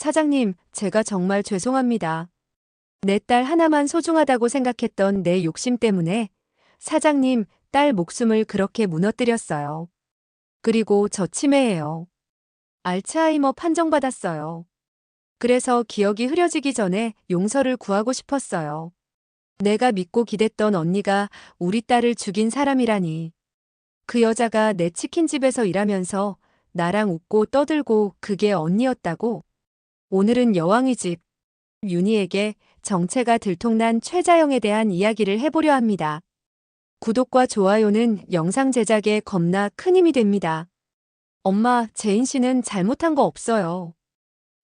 사장님, 제가 정말 죄송합니다. 내 딸 하나만 소중하다고 생각했던 내 욕심 때문에 사장님, 딸 목숨을 그렇게 무너뜨렸어요. 그리고 저 치매예요. 알츠하이머 판정받았어요. 그래서 기억이 흐려지기 전에 용서를 구하고 싶었어요. 내가 믿고 기댔던 언니가 우리 딸을 죽인 사람이라니. 그 여자가 내 치킨집에서 일하면서 나랑 웃고 떠들고 그게 언니였다고. 오늘은 여왕의 집 윤희에게 정체가 들통난 최자영에 대한 이야기를 해보려 합니다. 구독과 좋아요는 영상 제작에 겁나 큰 힘이 됩니다. 엄마, 제인 씨는 잘못한 거 없어요.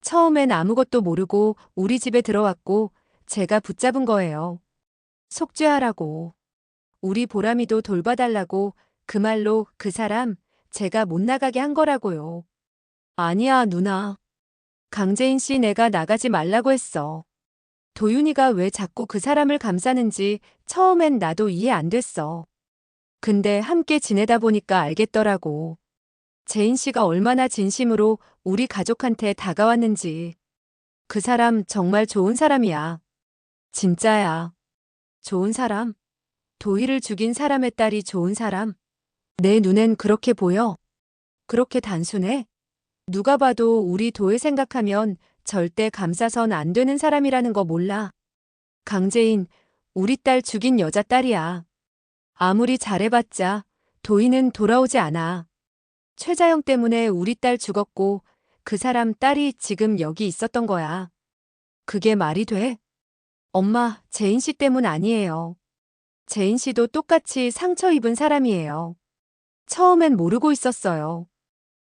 처음엔 아무것도 모르고 우리 집에 들어왔고 제가 붙잡은 거예요. 속죄하라고. 우리 보람이도 돌봐달라고 그 말로 그 사람 제가 못 나가게 한 거라고요. 아니야, 누나. 강재인 씨 내가 나가지 말라고 했어. 도윤이가 왜 자꾸 그 사람을 감싸는지 처음엔 나도 이해 안 됐어. 근데 함께 지내다 보니까 알겠더라고. 제인 씨가 얼마나 진심으로 우리 가족한테 다가왔는지. 그 사람 정말 좋은 사람이야. 진짜야. 좋은 사람? 도희를 죽인 사람의 딸이 좋은 사람? 내 눈엔 그렇게 보여. 그렇게 단순해? 누가 봐도 우리 도희 생각하면 절대 감싸선 안 되는 사람이라는 거 몰라. 강재인, 우리 딸 죽인 여자 딸이야. 아무리 잘해봤자 도희는 돌아오지 않아. 최자영 때문에 우리 딸 죽었고 그 사람 딸이 지금 여기 있었던 거야. 그게 말이 돼? 엄마, 제인 씨 때문 아니에요. 제인 씨도 똑같이 상처 입은 사람이에요. 처음엔 모르고 있었어요.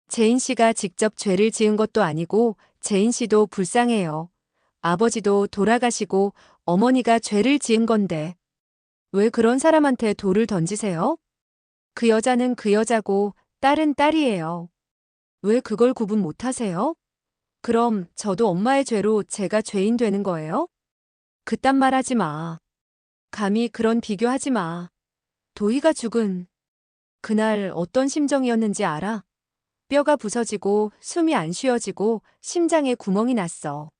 제인 씨가 직접 죄를 지은 것도 아니고 제인 씨도 불쌍해요. 아버지도 돌아가시고 어머니가 죄를 지은 건데 왜 그런 사람한테 돌을 던지세요? 그 여자는 그 여자고 딸은 딸이에요. 왜 그걸 구분 못하세요? 그럼 저도 엄마의 죄로 제가 죄인 되는 거예요? 그딴 말 하지 마. 감히 그런 비교하지 마. 도희가 죽은 그날 어떤 심정이었는지 알아? 뼈가 부서지고 숨이 안 쉬어지고 심장에 구멍이 났어.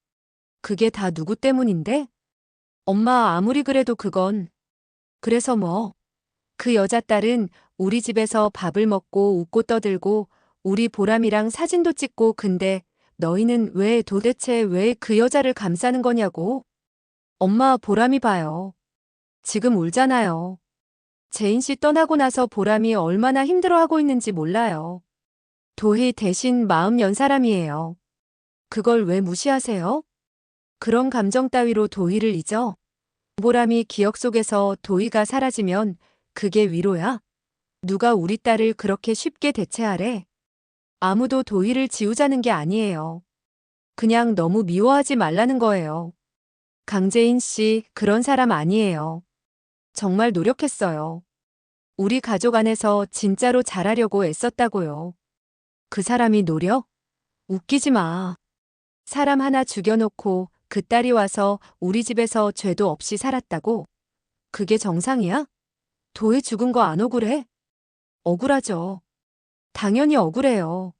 그게 다 누구 때문인데? 엄마 아무리 그래도 그건. 그래서 뭐? 그 여자 딸은 우리 집에서 밥을 먹고 웃고 떠들고 우리 보람이랑 사진도 찍고 근데 너희는 왜 도대체 왜 그 여자를 감싸는 거냐고? 엄마 보람이 봐요. 지금 울잖아요. 제인 씨 떠나고 나서 보람이 얼마나 힘들어하고 있는지 몰라요. 도희 대신 마음 연 사람이에요. 그걸 왜 무시하세요? 그런 감정 따위로 도희를 잊어? 보람이 기억 속에서 도희가 사라지면 그게 위로야? 누가 우리 딸을 그렇게 쉽게 대체하래? 아무도 도희를 지우자는 게 아니에요. 그냥 너무 미워하지 말라는 거예요. 강재인 씨, 그런 사람 아니에요. 정말 노력했어요. 우리 가족 안에서 진짜로 잘하려고 애썼다고요. 그 사람이 노력? 웃기지 마. 사람 하나 죽여놓고 그 딸이 와서 우리 집에서 죄도 없이 살았다고? 그게 정상이야? 도희 죽은 거 안 억울해? 억울하죠. 당연히 억울해요.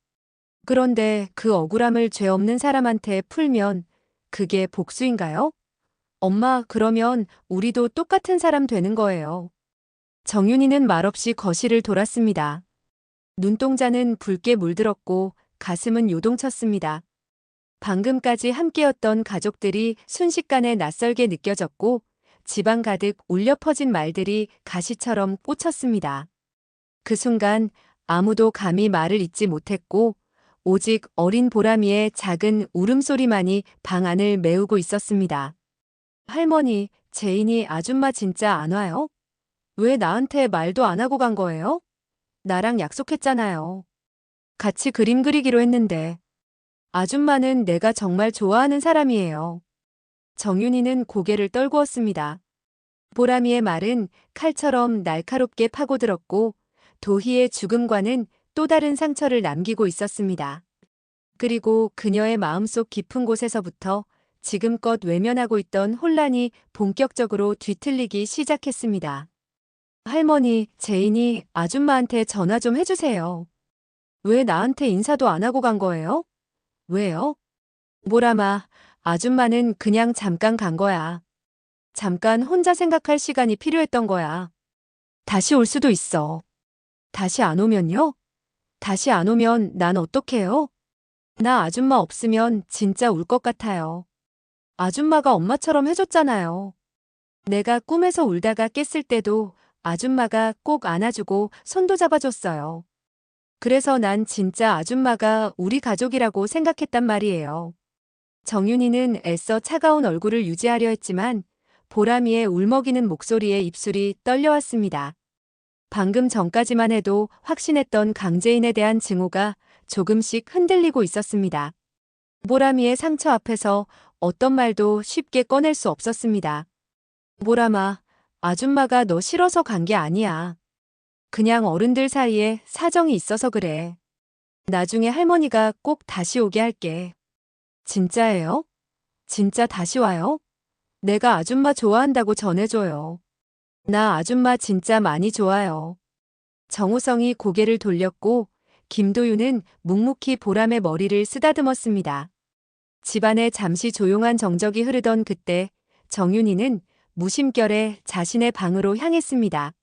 그런데 그 억울함을 죄 없는 사람한테 풀면 그게 복수인가요? 엄마, 그러면 우리도 똑같은 사람 되는 거예요. 정윤이는 말없이 거실을 돌았습니다. 눈동자는 붉게 물들었고 가슴은 요동쳤습니다. 방금까지 함께였던 가족들이 순식간에 낯설게 느껴졌고 집안 가득 울려 퍼진 말들이 가시처럼 꽂혔습니다. 그 순간 아무도 감히 말을 잇지 못했고 오직 어린 보람이의 작은 울음소리만이 방 안을 메우고 있었습니다. 할머니, 제인이 아줌마 진짜 안 와요? 왜 나한테 말도 안 하고 간 거예요? 나랑 약속했잖아요. 같이 그림 그리기로 했는데. 아줌마는 내가 정말 좋아하는 사람이에요. 정윤이는 고개를 떨구었습니다. 보람이의 말은 칼처럼 날카롭게 파고들었고 도희의 죽음과는 또 다른 상처를 남기고 있었습니다. 그리고 그녀의 마음속 깊은 곳에서부터 지금껏 외면하고 있던 혼란이 본격적으로 뒤틀리기 시작했습니다. 할머니, 제인이 아줌마한테 전화 좀 해주세요. 왜 나한테 인사도 안 하고 간 거예요? 왜요? 보람아, 아줌마는 그냥 잠깐 간 거야. 잠깐 혼자 생각할 시간이 필요했던 거야. 다시 올 수도 있어. 다시 안 오면요? 다시 안 오면 난 어떡해요? 나 아줌마 없으면 진짜 울 것 같아요. 아줌마가 엄마처럼 해줬잖아요. 내가 꿈에서 울다가 깼을 때도 아줌마가 꼭 안아주고 손도 잡아줬어요. 그래서 난 진짜 아줌마가 우리 가족이라고 생각했단 말이에요. 정윤이는 애써 차가운 얼굴을 유지하려 했지만 보람이의 울먹이는 목소리에 입술이 떨려왔습니다. 방금 전까지만 해도 확신했던 강재인에 대한 증오가 조금씩 흔들리고 있었습니다. 보람이의 상처 앞에서 어떤 말도 쉽게 꺼낼 수 없었습니다. 보람아, 아줌마가 너 싫어서 간 게 아니야. 그냥 어른들 사이에 사정이 있어서 그래. 나중에 할머니가 꼭 다시 오게 할게. 진짜예요? 진짜 다시 와요? 내가 아줌마 좋아한다고 전해줘요. 나 아줌마 진짜 많이 좋아요. 정우성이 고개를 돌렸고 김도윤은 묵묵히 보람의 머리를 쓰다듬었습니다. 집안에 잠시 조용한 정적이 흐르던 그때 정윤이는 무심결에 자신의 방으로 향했습니다.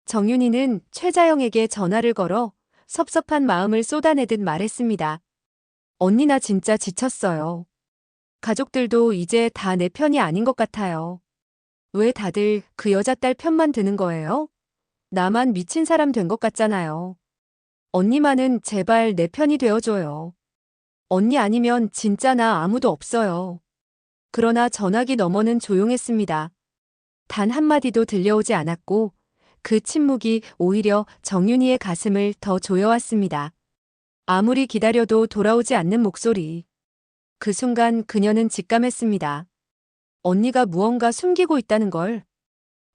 정윤이는 최자영에게 전화를 걸어 섭섭한 마음을 쏟아내듯 말했습니다. 언니 나 진짜 지쳤어요. 가족들도 이제 다 내 편이 아닌 것 같아요. 왜 다들 그 여자 딸 편만 드는 거예요? 나만 미친 사람 된 것 같잖아요. 언니만은 제발 내 편이 되어줘요. 언니 아니면 진짜 나 아무도 없어요. 그러나 전화기 너머는 조용했습니다. 단 한마디도 들려오지 않았고 그 침묵이 오히려 정윤이의 가슴을 더 조여왔습니다. 아무리 기다려도 돌아오지 않는 목소리. 그 순간 그녀는 직감했습니다. 언니가 무언가 숨기고 있다는 걸.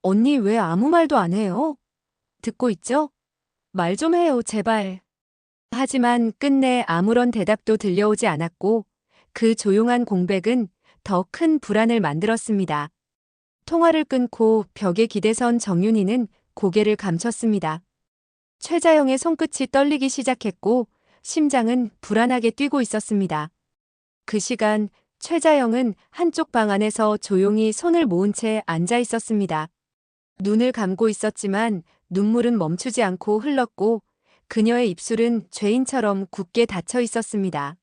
언니 왜 아무 말도 안 해요? 듣고 있죠? 말 좀 해요, 제발. 하지만 끝내 아무런 대답도 들려오지 않았고 그 조용한 공백은 더 큰 불안을 만들었습니다. 통화를 끊고 벽에 기대선 정윤이는 고개를 감췄습니다. 최자영의 손끝이 떨리기 시작했고 심장은 불안하게 뛰고 있었습니다. 그 시간 최자영은 한쪽 방 안에서 조용히 손을 모은 채 앉아 있었습니다. 눈을 감고 있었지만 눈물은 멈추지 않고 흘렀고 그녀의 입술은 죄인처럼 굳게 닫혀 있었습니다.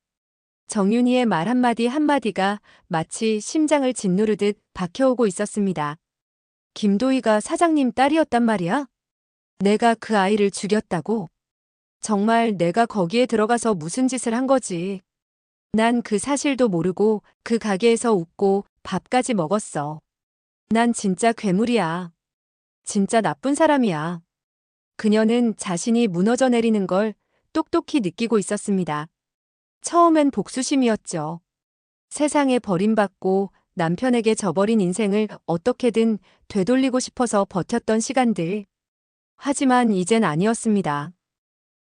정윤이의 말 한마디 한마디가 마치 심장을 짓누르듯 박혀오고 있었습니다. 김도희가 사장님 딸이었단 말이야? 내가 그 아이를 죽였다고? 정말 내가 거기에 들어가서 무슨 짓을 한 거지? 난 그 사실도 모르고 그 가게에서 웃고 밥까지 먹었어. 난 진짜 괴물이야. 진짜 나쁜 사람이야. 그녀는 자신이 무너져 내리는 걸 똑똑히 느끼고 있었습니다. 처음엔 복수심이었죠. 세상에 버림받고 남편에게 져버린 인생을 어떻게든 되돌리고 싶어서 버텼던 시간들. 하지만 이젠 아니었습니다.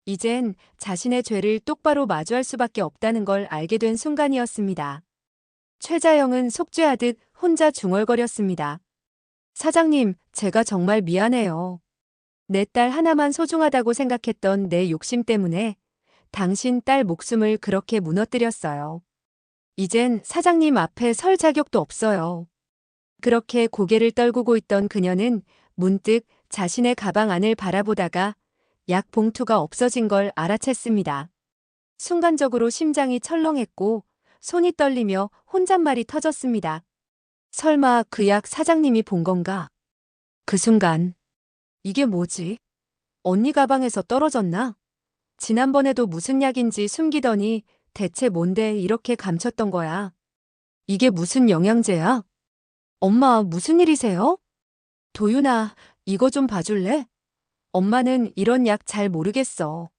이젠 자신의 죄를 똑바로 마주할 수밖에 없다는 걸 알게 된 순간이었습니다. 최자영은 속죄하듯 혼자 중얼거렸습니다. 사장님, 제가 정말 미안해요. 내 딸 하나만 소중하다고 생각했던 내 욕심 때문에 당신 딸 목숨을 그렇게 무너뜨렸어요. 이젠 사장님 앞에 설 자격도 없어요. 그렇게 고개를 떨구고 있던 그녀는 문득 자신의 가방 안을 바라보다가 약 봉투가 없어진 걸 알아챘습니다. 순간적으로 심장이 철렁했고 손이 떨리며 혼잣말이 터졌습니다. 설마 그 약 사장님이 본 건가? 그 순간 이게 뭐지? 언니 가방에서 떨어졌나? 지난번에도 무슨 약인지 숨기더니 대체 뭔데 이렇게 감췄던 거야? 이게 무슨 영양제야? 엄마 무슨 일이세요? 도윤아, 이거 좀 봐줄래? 엄마는 이런 약 잘 모르겠어.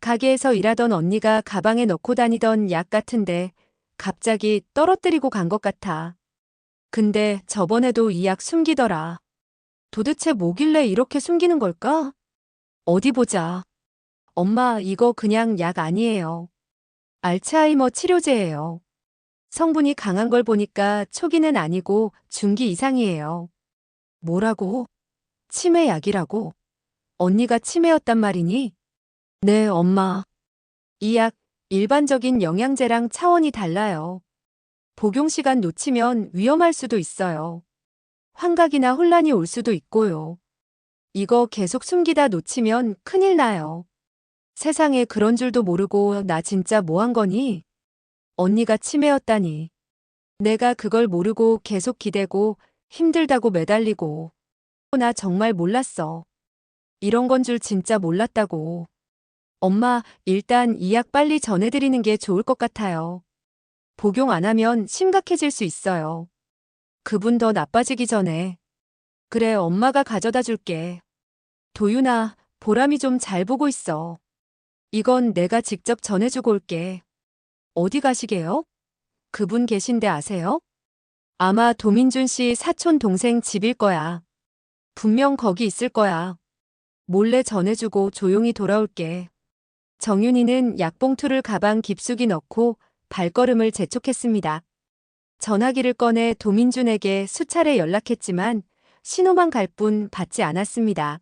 가게에서 일하던 언니가 가방에 넣고 다니던 약 같은데 갑자기 떨어뜨리고 간 것 같아. 근데 저번에도 이 약 숨기더라. 도대체 뭐길래 이렇게 숨기는 걸까? 어디 보자. 엄마, 이거 그냥 약 아니에요. 알츠하이머 치료제예요. 성분이 강한 걸 보니까 초기는 아니고 중기 이상이에요. 뭐라고? 치매약이라고? 언니가 치매였단 말이니? 네, 엄마. 이 약 일반적인 영양제랑 차원이 달라요. 복용 시간 놓치면 위험할 수도 있어요. 환각이나 혼란이 올 수도 있고요. 이거 계속 숨기다 놓치면 큰일 나요. 세상에 그런 줄도 모르고 나 진짜 뭐 한 거니? 언니가 치매였다니. 내가 그걸 모르고 계속 기대고 힘들다고 매달리고. 나 정말 몰랐어. 이런 건 줄 진짜 몰랐다고. 엄마, 일단 이 약 빨리 전해드리는 게 좋을 것 같아요. 복용 안 하면 심각해질 수 있어요. 그분 더 나빠지기 전에. 그래, 엄마가 가져다 줄게. 도윤아, 보람이 좀 잘 보고 있어. 이건 내가 직접 전해주고 올게. 어디 가시게요? 그분 계신데 아세요? 아마 도민준 씨 사촌 동생 집일 거야. 분명 거기 있을 거야. 몰래 전해주고 조용히 돌아올게. 정윤이는 약봉투를 가방 깊숙이 넣고 발걸음을 재촉했습니다. 전화기를 꺼내 도민준에게 수차례 연락했지만 신호만 갈 뿐 받지 않았습니다.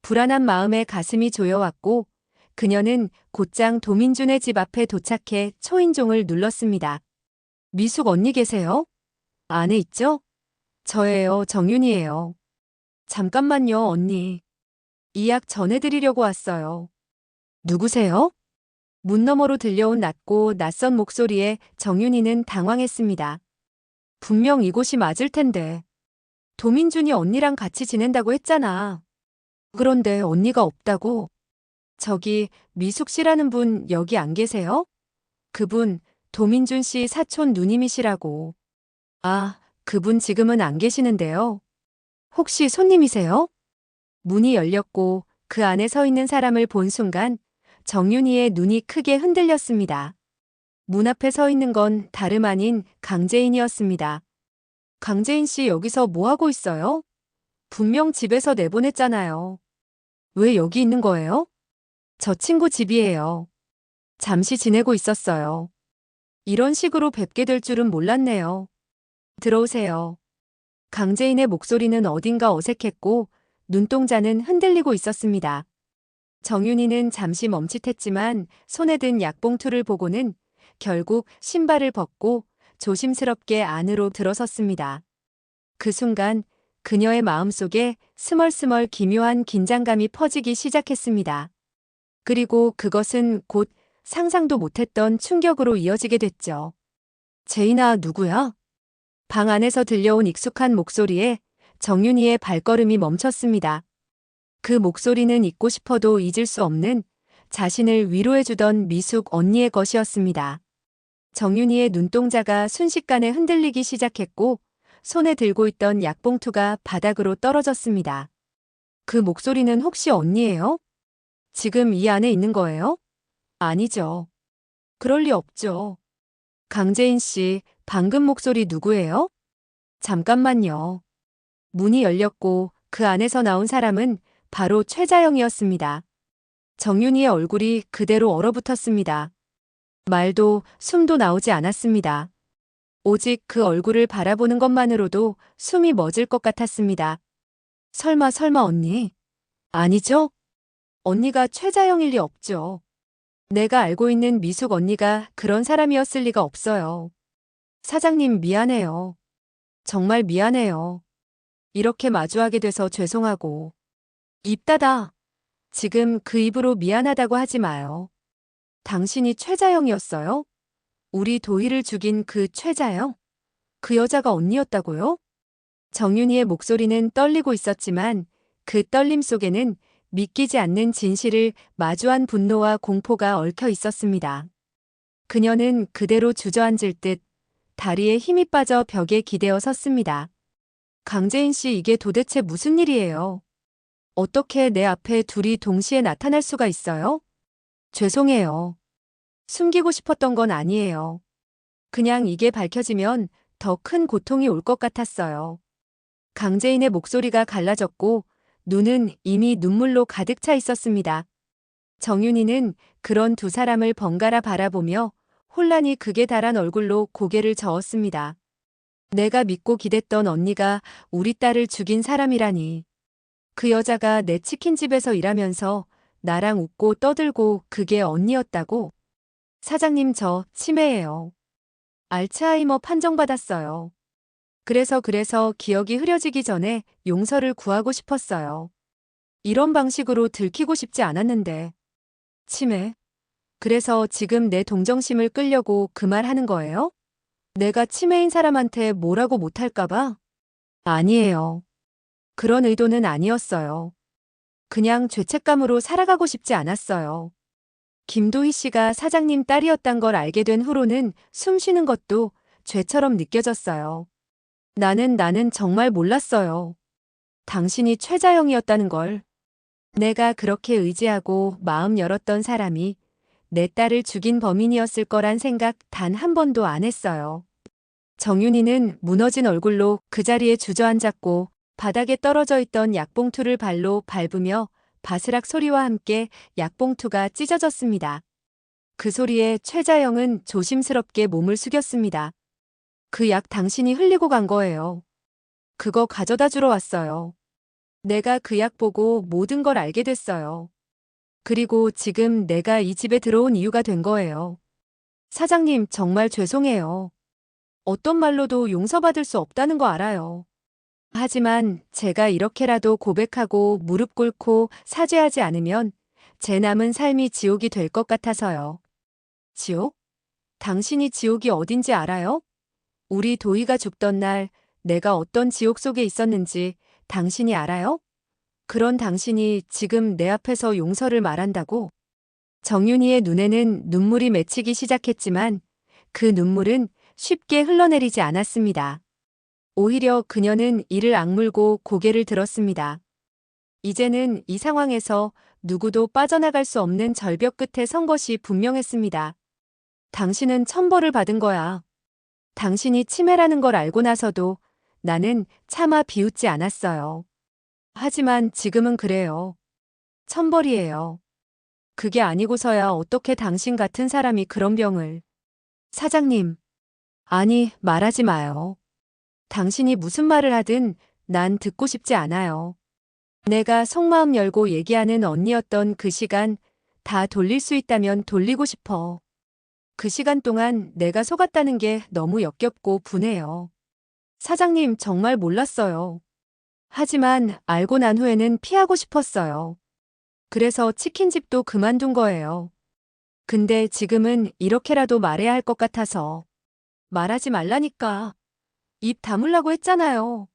불안한 마음에 가슴이 조여왔고 그녀는 곧장 도민준의 집 앞에 도착해 초인종을 눌렀습니다. 미숙 언니 계세요? 안에 있죠? 저예요, 정윤이에요. 잠깐만요, 언니. 이 약 전해드리려고 왔어요. 누구세요? 문 너머로 들려온 낮고 낯선 목소리에 정윤이는 당황했습니다. 분명 이곳이 맞을 텐데. 도민준이 언니랑 같이 지낸다고 했잖아. 그런데 언니가 없다고. 저기 미숙 씨라는 분 여기 안 계세요? 그분 도민준 씨 사촌 누님이시라고. 아, 그분 지금은 안 계시는데요. 혹시 손님이세요? 문이 열렸고 그 안에 서 있는 사람을 본 순간 정윤이의 눈이 크게 흔들렸습니다. 문 앞에 서 있는 건 다름 아닌 강재인이었습니다. 강재인 씨 여기서 뭐 하고 있어요? 분명 집에서 내보냈잖아요. 왜 여기 있는 거예요? 저 친구 집이에요. 잠시 지내고 있었어요. 이런 식으로 뵙게 될 줄은 몰랐네요. 들어오세요. 강재인의 목소리는 어딘가 어색했고 눈동자는 흔들리고 있었습니다. 정윤이는 잠시 멈칫했지만 손에 든 약봉투를 보고는 결국 신발을 벗고 조심스럽게 안으로 들어섰습니다. 그 순간 그녀의 마음속에 스멀스멀 기묘한 긴장감이 퍼지기 시작했습니다. 그리고 그것은 곧 상상도 못했던 충격으로 이어지게 됐죠. 제인아, 누구야? 방 안에서 들려온 익숙한 목소리에 정윤이의 발걸음이 멈췄습니다. 그 목소리는 잊고 싶어도 잊을 수 없는 자신을 위로해주던 미숙 언니의 것이었습니다. 정윤이의 눈동자가 순식간에 흔들리기 시작했고 손에 들고 있던 약봉투가 바닥으로 떨어졌습니다. 그 목소리는 혹시 언니예요? 지금 이 안에 있는 거예요? 아니죠. 그럴 리 없죠. 강재인 씨, 방금 목소리 누구예요? 잠깐만요. 문이 열렸고 그 안에서 나온 사람은 바로 최자영이었습니다. 정윤이의 얼굴이 그대로 얼어붙었습니다. 말도 숨도 나오지 않았습니다. 오직 그 얼굴을 바라보는 것만으로도 숨이 멎을 것 같았습니다. 설마 언니? 아니죠? 언니가 최자영일 리 없죠. 내가 알고 있는 미숙 언니가 그런 사람이었을 리가 없어요. 사장님 미안해요. 정말 미안해요. 이렇게 마주하게 돼서 죄송하고. 입 닫아. 지금 그 입으로 미안하다고 하지 마요. 당신이 최자영이었어요? 우리 도희를 죽인 그 최자영? 그 여자가 언니였다고요? 정윤이의 목소리는 떨리고 있었지만 그 떨림 속에는 믿기지 않는 진실을 마주한 분노와 공포가 얽혀 있었습니다. 그녀는 그대로 주저앉을 듯 다리에 힘이 빠져 벽에 기대어 섰습니다. 강재인 씨, 이게 도대체 무슨 일이에요? 어떻게 내 앞에 둘이 동시에 나타날 수가 있어요? 죄송해요. 숨기고 싶었던 건 아니에요. 그냥 이게 밝혀지면 더 큰 고통이 올 것 같았어요. 강재인의 목소리가 갈라졌고 눈은 이미 눈물로 가득 차 있었습니다. 정윤이는 그런 두 사람을 번갈아 바라보며 혼란이 극에 달한 얼굴로 고개를 저었습니다. 내가 믿고 기댔던 언니가 우리 딸을 죽인 사람이라니. 그 여자가 내 치킨집에서 일하면서 나랑 웃고 떠들고 그게 언니였다고? 사장님, 저 치매예요. 알츠하이머 판정받았어요. 그래서 기억이 흐려지기 전에 용서를 구하고 싶었어요. 이런 방식으로 들키고 싶지 않았는데. 치매. 그래서 지금 내 동정심을 끌려고 그 말 하는 거예요? 내가 치매인 사람한테 뭐라고 못할까봐? 아니에요. 그런 의도는 아니었어요. 그냥 죄책감으로 살아가고 싶지 않았어요. 김도희 씨가 사장님 딸이었단 걸 알게 된 후로는 숨 쉬는 것도 죄처럼 느껴졌어요. 나는 정말 몰랐어요. 당신이 최자영이었다는 걸. 내가 그렇게 의지하고 마음 열었던 사람이 내 딸을 죽인 범인이었을 거란 생각 단 한 번도 안 했어요. 정윤이는 무너진 얼굴로 그 자리에 주저앉았고 바닥에 떨어져 있던 약봉투를 발로 밟으며 바스락 소리와 함께 약봉투가 찢어졌습니다. 그 소리에 최자영은 조심스럽게 몸을 숙였습니다. 그 약 당신이 흘리고 간 거예요. 그거 가져다 주러 왔어요. 내가 그 약 보고 모든 걸 알게 됐어요. 그리고 지금 내가 이 집에 들어온 이유가 된 거예요. 사장님, 정말 죄송해요. 어떤 말로도 용서받을 수 없다는 거 알아요. 하지만 제가 이렇게라도 고백하고 무릎 꿇고 사죄하지 않으면 제 남은 삶이 지옥이 될 것 같아서요. 지옥? 당신이 지옥이 어딘지 알아요? 우리 도희가 죽던 날 내가 어떤 지옥 속에 있었는지 당신이 알아요? 그런 당신이 지금 내 앞에서 용서를 말한다고? 정윤희의 눈에는 눈물이 맺히기 시작했지만 그 눈물은 쉽게 흘러내리지 않았습니다. 오히려 그녀는 이를 악물고 고개를 들었습니다. 이제는 이 상황에서 누구도 빠져나갈 수 없는 절벽 끝에 선 것이 분명했습니다. 당신은 천벌을 받은 거야. 당신이 치매라는 걸 알고 나서도 나는 차마 비웃지 않았어요. 하지만 지금은 그래요. 천벌이에요. 그게 아니고서야 어떻게 당신 같은 사람이 그런 병을. 사장님. 아니, 말하지 마요. 당신이 무슨 말을 하든 난 듣고 싶지 않아요. 내가 속마음 열고 얘기하는 언니였던 그 시간 다 돌릴 수 있다면 돌리고 싶어. 그 시간 동안 내가 속았다는 게 너무 역겹고 분해요. 사장님, 정말 몰랐어요. 하지만 알고 난 후에는 피하고 싶었어요. 그래서 치킨집도 그만둔 거예요. 근데 지금은 이렇게라도 말해야 할 것 같아서. 말하지 말라니까. 입 다물라고 했잖아요.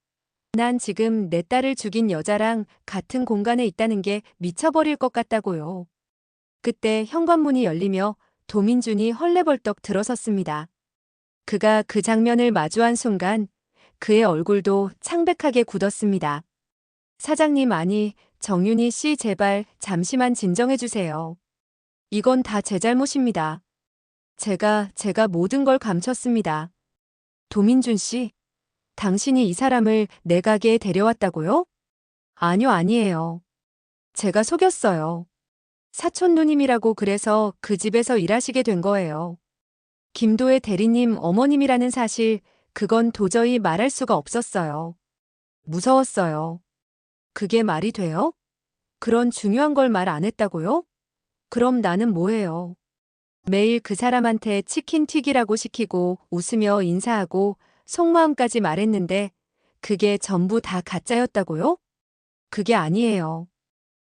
난 지금 내 딸을 죽인 여자랑 같은 공간에 있다는 게 미쳐버릴 것 같다고요. 그때 현관문이 열리며 도민준이 헐레벌떡 들어섰습니다. 그가 그 장면을 마주한 순간 그의 얼굴도 창백하게 굳었습니다. 사장님, 아니, 정윤희 씨, 제발 잠시만 진정해 주세요. 이건 다 제 잘못입니다. 제가 모든 걸 감췄습니다. 도민준 씨, 당신이 이 사람을 내 가게에 데려왔다고요? 아니요, 아니에요. 제가 속였어요. 사촌 누님이라고 그래서 그 집에서 일하시게 된 거예요. 김도혜 대리님 어머님이라는 사실, 그건 도저히 말할 수가 없었어요. 무서웠어요. 그게 말이 돼요? 그런 중요한 걸 말 안 했다고요? 그럼 나는 뭐해요? 매일 그 사람한테 치킨 튀기라고 시키고 웃으며 인사하고 속마음까지 말했는데 그게 전부 다 가짜였다고요? 그게 아니에요.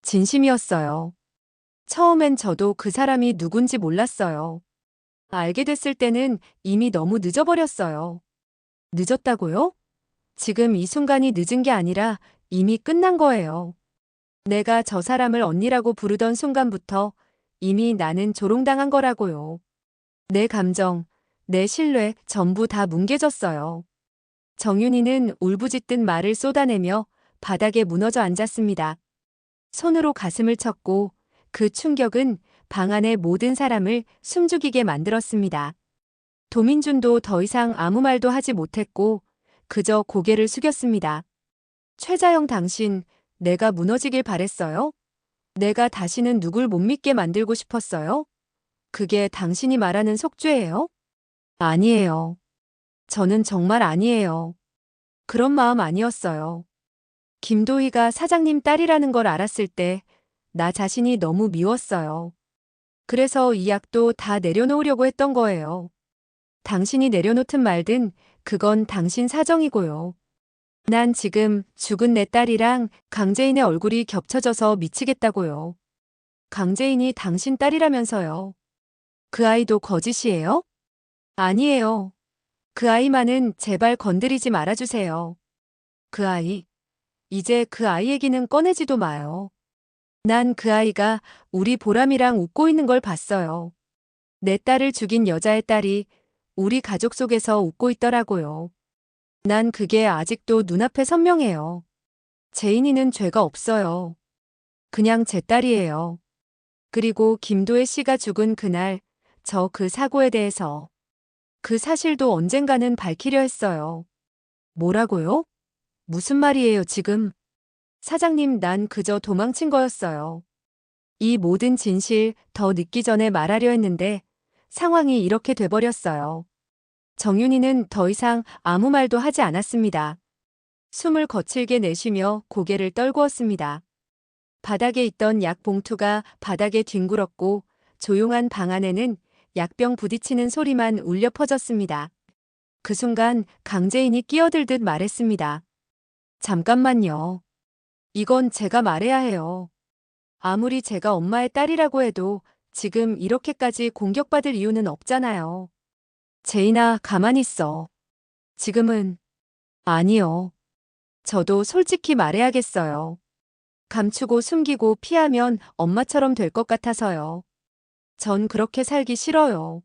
진심이었어요. 처음엔 저도 그 사람이 누군지 몰랐어요. 알게 됐을 때는 이미 너무 늦어버렸어요. 늦었다고요? 지금 이 순간이 늦은 게 아니라 이미 끝난 거예요. 내가 저 사람을 언니라고 부르던 순간부터 이미 나는 조롱당한 거라고요. 내 감정, 내 신뢰 전부 다 뭉개졌어요. 정윤이는 울부짖듯 말을 쏟아내며 바닥에 무너져 앉았습니다. 손으로 가슴을 쳤고 그 충격은 방 안의 모든 사람을 숨죽이게 만들었습니다. 도민준도 더 이상 아무 말도 하지 못했고 그저 고개를 숙였습니다. 최자영, 당신, 내가 무너지길 바랬어요? 내가 다시는 누굴 못 믿게 만들고 싶었어요? 그게 당신이 말하는 속죄예요? 아니에요. 저는 정말 아니에요. 그런 마음 아니었어요. 김도희가 사장님 딸이라는 걸 알았을 때 나 자신이 너무 미웠어요. 그래서 이 약도 다 내려놓으려고 했던 거예요. 당신이 내려놓든 말든 그건 당신 사정이고요. 난 지금 죽은 내 딸이랑 강재인의 얼굴이 겹쳐져서 미치겠다고요. 강재인이 당신 딸이라면서요. 그 아이도 거짓이에요? 아니에요. 그 아이만은 제발 건드리지 말아주세요. 그 아이. 이제 그 아이 얘기는 꺼내지도 마요. 난 그 아이가 우리 보람이랑 웃고 있는 걸 봤어요. 내 딸을 죽인 여자의 딸이 우리 가족 속에서 웃고 있더라고요. 난 그게 아직도 눈앞에 선명해요. 제인이는 죄가 없어요. 그냥 제 딸이에요. 그리고 김도혜 씨가 죽은 그날 저 그 사고에 대해서 그 사실도 언젠가는 밝히려 했어요. 뭐라고요? 무슨 말이에요, 지금? 사장님, 난 그저 도망친 거였어요. 이 모든 진실 더 늦기 전에 말하려 했는데 상황이 이렇게 돼버렸어요. 정윤이는 더 이상 아무 말도 하지 않았습니다. 숨을 거칠게 내쉬며 고개를 떨구었습니다. 바닥에 있던 약 봉투가 바닥에 뒹굴었고 조용한 방 안에는 약병 부딪히는 소리만 울려 퍼졌습니다. 그 순간 강재인이 끼어들듯 말했습니다. 잠깐만요. 이건 제가 말해야 해요. 아무리 제가 엄마의 딸이라고 해도 지금 이렇게까지 공격받을 이유는 없잖아요. 제인아, 가만히 있어. 지금은 아니요. 저도 솔직히 말해야겠어요. 감추고 숨기고 피하면 엄마처럼 될 것 같아서요. 전 그렇게 살기 싫어요.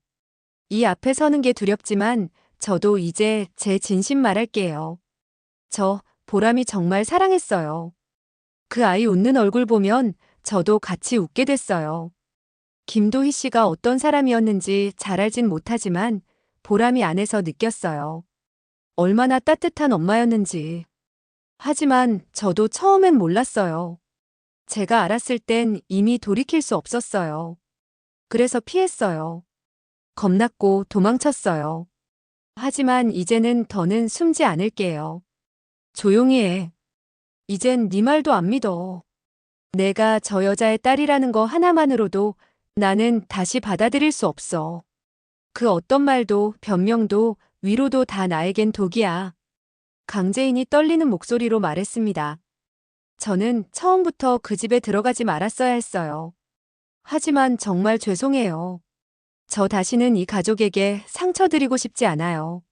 이 앞에 서는 게 두렵지만 저도 이제 제 진심 말할게요. 저 보람이 정말 사랑했어요. 그 아이 웃는 얼굴 보면 저도 같이 웃게 됐어요. 김도희 씨가 어떤 사람이었는지 잘 알진 못하지만 보람이 안에서 느꼈어요. 얼마나 따뜻한 엄마였는지. 하지만 저도 처음엔 몰랐어요. 제가 알았을 땐 이미 돌이킬 수 없었어요. 그래서 피했어요. 겁났고 도망쳤어요. 하지만 이제는 더는 숨지 않을게요. 조용히 해. 이젠 네 말도 안 믿어. 내가 저 여자의 딸이라는 거 하나만으로도 나는 다시 받아들일 수 없어. 그 어떤 말도 변명도 위로도 다 나에겐 독이야. 강재인이 떨리는 목소리로 말했습니다. 저는 처음부터 그 집에 들어가지 말았어야 했어요. 하지만 정말 죄송해요. 저 다시는 이 가족에게 상처 드리고 싶지 않아요.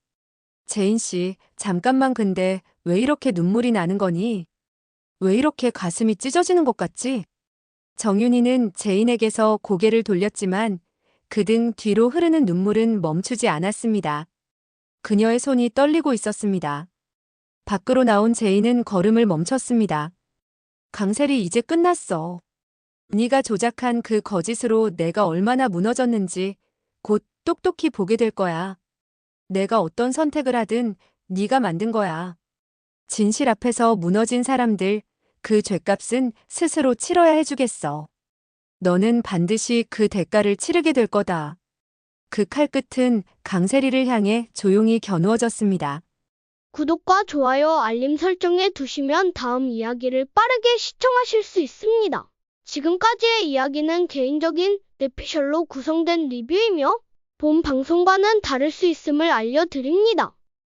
제인 씨, 잠깐만 근데 왜 이렇게 눈물이 나는 거니? 왜 이렇게 가슴이 찢어지는 것 같지? 정윤이는 제인에게서 고개를 돌렸지만 그 등 뒤로 흐르는 눈물은 멈추지 않았습니다. 그녀의 손이 떨리고 있었습니다. 밖으로 나온 제인은 걸음을 멈췄습니다. 강셀이 이제 끝났어. 네가 조작한 그 거짓으로 내가 얼마나 무너졌는지 곧 똑똑히 보게 될 거야. 내가 어떤 선택을 하든 네가 만든 거야. 진실 앞에서 무너진 사람들, 그 죗값은 스스로 치러야 해주겠어. 너는 반드시 그 대가를 치르게 될 거다. 그 칼끝은 강세리를 향해 조용히 겨누어졌습니다. 구독과 좋아요, 알림 설정해 두시면 다음 이야기를 빠르게 시청하실 수 있습니다. 지금까지의 이야기는 개인적인 내피셜로 구성된 리뷰이며 본 방송과는 다를 수 있음을 알려드립니다.